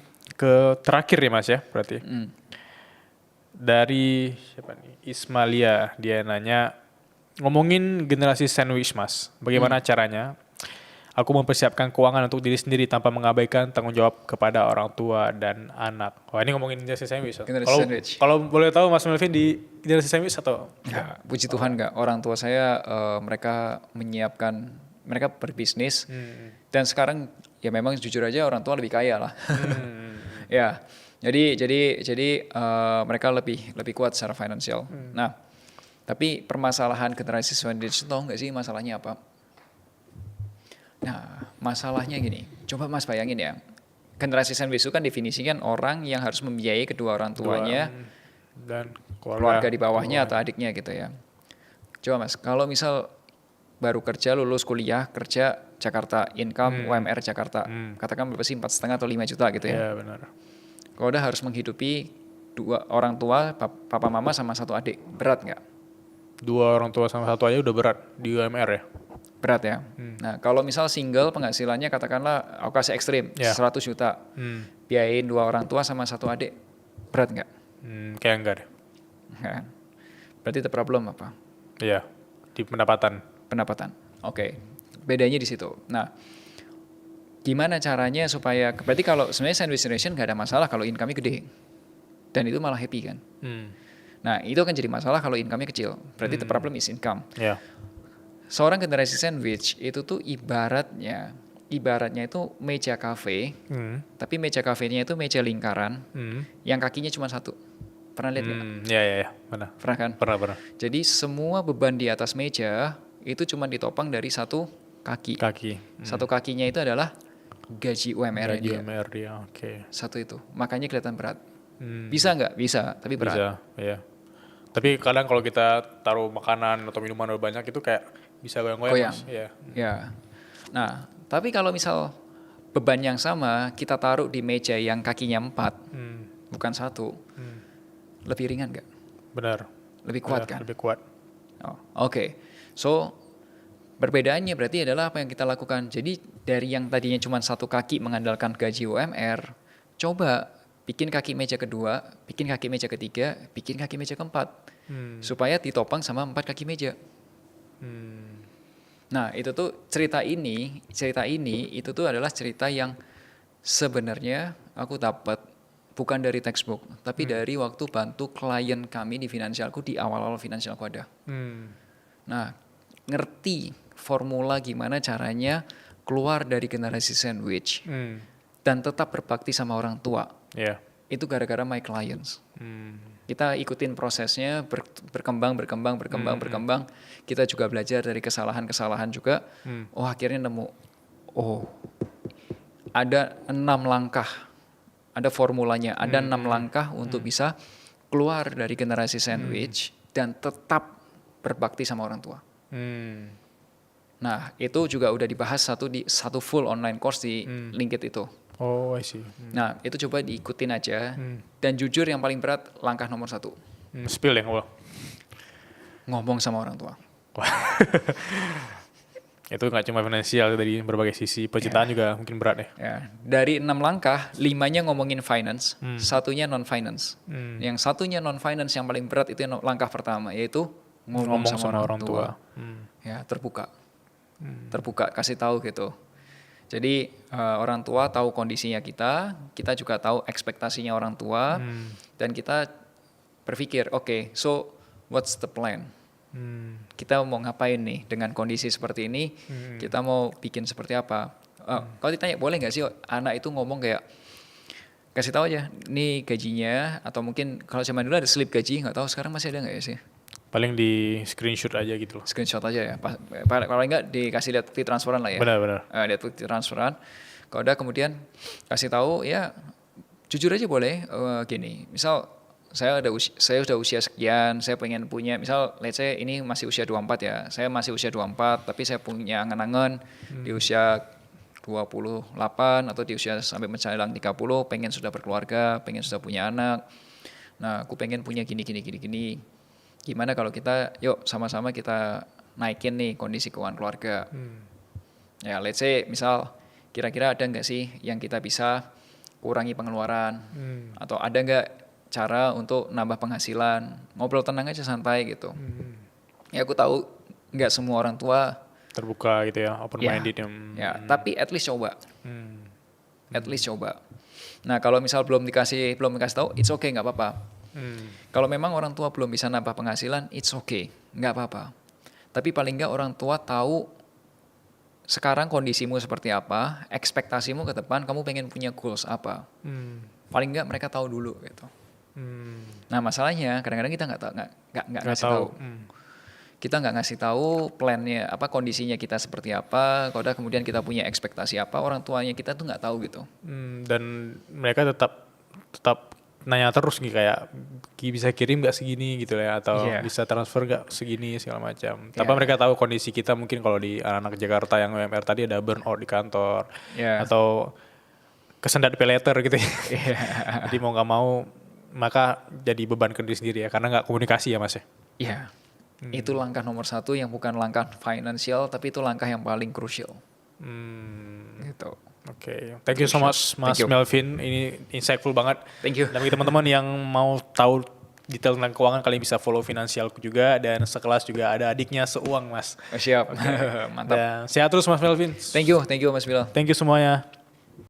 Speaker 2: terakhir ya Mas ya, berarti. Dari siapa nih? Ismalia, dia nanya, ngomongin generasi sandwich Mas, bagaimana caranya Aku mempersiapkan keuangan untuk diri sendiri tanpa mengabaikan tanggung jawab kepada orang tua dan anak. Wah, ini ngomongin generasi sandwich.
Speaker 1: Generasi sandwich.
Speaker 2: Kalau boleh tahu Mas Melvin di generasi sandwich atau?
Speaker 1: Ya, puji Tuhan nggak. Orang tua saya mereka menyiapkan, mereka berbisnis dan sekarang ya memang jujur aja orang tua lebih kaya lah. Ya, jadi mereka lebih kuat secara finansial. Nah, tapi permasalahan generasi sandwich itu tahu nggak sih masalahnya apa? Nah, masalahnya gini. Coba Mas bayangin ya. Generasi sandwich itu kan definisikan orang yang harus membiayai kedua orang tuanya
Speaker 2: Dan
Speaker 1: keluarga di bawahnya atau adiknya gitu ya. Coba Mas, kalau misal baru kerja, lulus kuliah, kerja Jakarta, income UMR Jakarta, katakan berapa sih 4,5 atau 5 juta gitu ya.
Speaker 2: Iya benar.
Speaker 1: Kalau udah harus menghidupi dua orang tua, papa mama sama satu adik, berat nggak?
Speaker 2: 2 orang tua sama 1 aja udah berat di UMR ya.
Speaker 1: Berat ya. Nah kalau misal single penghasilannya katakanlah aku kasih ekstrim 100 juta, biayain 2 orang tua sama 1 adik, berat nggak?
Speaker 2: Kayak enggak deh.
Speaker 1: Nggak kan? Berarti the problem apa?
Speaker 2: Iya, di pendapatan.
Speaker 1: Pendapatan. Oke. Bedanya di situ. Nah, gimana caranya supaya berarti kalau sebenarnya sandwich generation nggak ada masalah kalau income-nya gede. Dan itu malah happy kan. Nah, itu akan jadi masalah kalau income-nya kecil. Berarti the problem is income.
Speaker 2: Iya.
Speaker 1: Seorang generasi sandwich itu tuh ibaratnya itu meja kafe, tapi meja kafenya itu meja lingkaran yang kakinya cuma satu. Pernah lihat nggak?
Speaker 2: Iya, benar.
Speaker 1: Pernah kan?
Speaker 2: Pernah.
Speaker 1: Jadi semua beban di atas meja itu cuma ditopang dari satu kaki. Satu kakinya itu adalah gaji UMR
Speaker 2: Gaji
Speaker 1: dia.
Speaker 2: UMR dia, oke.
Speaker 1: Satu itu. Makanya kelihatan berat. Bisa nggak? Bisa, tapi berat.
Speaker 2: Bisa, iya. Tapi kadang kalau kita taruh makanan atau minuman udah banyak itu kayak bisa goyang-goyang. Mas. Iya.
Speaker 1: Ya. Nah, tapi kalau misal beban yang sama kita taruh di meja yang kakinya 4, bukan 1, lebih ringan nggak?
Speaker 2: Benar.
Speaker 1: Lebih kuat kan?
Speaker 2: Lebih kuat.
Speaker 1: Oh, oke. So, perbedaannya berarti adalah apa yang kita lakukan. Jadi dari yang tadinya cuma satu kaki mengandalkan gaji UMR, coba bikin kaki meja kedua, bikin kaki meja ketiga, bikin kaki meja keempat. Supaya ditopang sama 4 kaki meja. Nah, itu tuh cerita ini itu tuh adalah cerita yang sebenarnya aku dapat bukan dari textbook, tapi dari waktu bantu klien kami di finansialku di awal-awal finansialku ada. Nah, ngerti formula gimana caranya keluar dari generasi sandwich dan tetap berbakti sama orang tua.
Speaker 2: Iya.
Speaker 1: Itu gara-gara my clients. Kita ikutin prosesnya, berkembang. Kita juga belajar dari kesalahan-kesalahan juga. Oh, akhirnya nemu, ada 6 langkah, ada formulanya, ada 6 langkah untuk bisa keluar dari generasi sandwich dan tetap berbakti sama orang tua. Nah, itu juga udah dibahas satu full online course di Linkit itu.
Speaker 2: Oh, I see.
Speaker 1: Nah, itu coba diikutin aja. Dan jujur yang paling berat langkah nomor 1.
Speaker 2: Spill ya,
Speaker 1: Ngomong sama orang tua.
Speaker 2: Itu nggak cuma finansial, dari berbagai sisi. Penciptaan juga mungkin berat ya.
Speaker 1: Ya, dari 6 langkah, 5-nya ngomongin finance, 1-nya non-finance. Yang 1-nya non-finance yang paling berat itu langkah pertama, yaitu ngomong sama orang tua. Ya, terbuka. Terbuka, kasih tahu gitu. Jadi orang tua tahu kondisinya kita juga tahu ekspektasinya orang tua, dan kita berpikir, oke, so what's the plan? Kita mau ngapain nih dengan kondisi seperti ini? Kita mau bikin seperti apa? Kalau ditanya boleh nggak sih anak itu ngomong kayak kasih tahu aja, nih gajinya, atau mungkin kalau zaman dulu ada slip gaji, nggak tahu sekarang masih ada nggak ya sih?
Speaker 2: Paling di screenshot aja gitu loh.
Speaker 1: Screenshot aja ya. Kalau enggak dikasih lihat bukti transferan lah ya.
Speaker 2: Benar.
Speaker 1: Lihat bukti transferan. Kalau udah kemudian kasih tahu ya, jujur aja boleh gini. Misal saya udah usia sekian, saya pengen punya, misal let's say ini masih usia 24 ya. Saya masih usia 24 tapi saya punya angan-angan di usia 28 atau di usia sampai menjelang 30 pengen sudah berkeluarga, pengen sudah punya anak. Nah, aku pengen punya gini. Gimana kalau kita, yuk sama-sama kita naikin nih kondisi keuangan keluarga. Ya, let's say misal kira-kira ada nggak sih yang kita bisa kurangi pengeluaran, atau ada nggak cara untuk nambah penghasilan, ngobrol tenang aja santai gitu. Ya aku tahu nggak semua orang tua
Speaker 2: Terbuka gitu ya, open minded.
Speaker 1: Ya, tapi at least coba. At least coba. Nah, kalau misal belum dikasih tahu, it's okay, nggak apa-apa. Kalau memang orang tua belum bisa nambah penghasilan, it's okay, nggak apa-apa. Tapi paling nggak orang tua tahu sekarang kondisimu seperti apa, ekspektasimu ke depan, kamu pengen punya goals apa. Paling nggak mereka tahu dulu gitu. Nah, masalahnya kadang-kadang kita nggak ngasih tahu. Kita nggak ngasih tahu plannya apa, kondisinya kita seperti apa. Kalau kemudian kita punya ekspektasi apa, orang tuanya kita tuh nggak tahu gitu.
Speaker 2: Dan mereka tetap nanya terus nih kayak bisa kirim nggak segini gitu ya, atau bisa transfer nggak segini segala macam. Tapi mereka tahu kondisi kita mungkin kalau di anak-anak Jakarta yang UMR tadi ada burnout di kantor atau kesendat pay letter gitu ya. Jadi mau nggak mau maka jadi beban ke diri sendiri ya, karena nggak komunikasi ya Mas ya.
Speaker 1: Iya. Itu langkah nomor 1 yang bukan langkah finansial, tapi itu langkah yang paling krusial. Gitu.
Speaker 2: Oke, thank you so much Mas Melvin, ini insightful banget.
Speaker 1: Thank you.
Speaker 2: Dan bagi teman-teman yang mau tahu detail tentang keuangan, kalian bisa follow Finansialku juga, dan sekelas juga ada adiknya Seuang Mas.
Speaker 1: Siap. Mantap.
Speaker 2: Dan sehat terus Mas Melvin.
Speaker 1: Thank you Mas Bilal.
Speaker 2: Thank you semuanya.